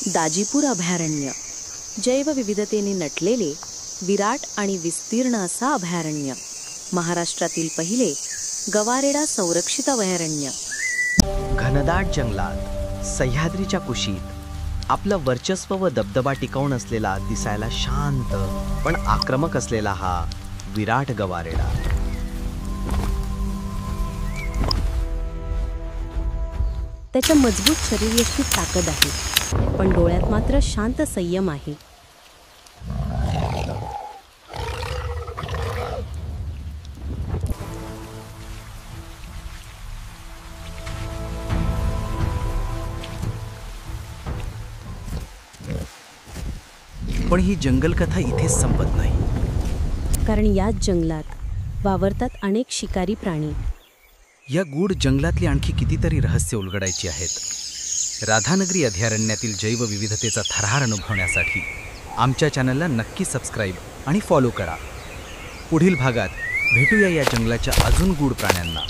दाजीपूर अभयारण्य जैवविविधतेने नटलेले विराट आणि विस्तीर्ण असा अभयारण्य, महाराष्ट्रातील पहिले गवारेडा संरक्षित अभयारण्य. घनदाट जंगलात सह्याद्रीच्या कुशीत आपलं वर्चस्व व दबदबा टिकवून असलेला, दिसायला शांत पण आक्रमक असलेला हा विराट गवारेडा. त्याच्या मजबूत शरीरयष्टी ताकद आहे, पण डोळ्यात मात्र शांत संयम आहे. पण ही जंगलकथा इथेच संपत नाही, कारण याच जंगलात वावरतात अनेक शिकारी प्राणी. या गूढ जंगलातली आणखी कितीतरी रहस्य उलगडायची आहेत. राधानगरी अभयारण्यातील जैवविविधतेचा थरार अनुभवण्यासाठी आमच्या चॅनलला नक्की सबस्क्राईब आणि फॉलो करा. पुढील भागात भेटूया या जंगलाच्या अजून गूढ प्राण्यांना.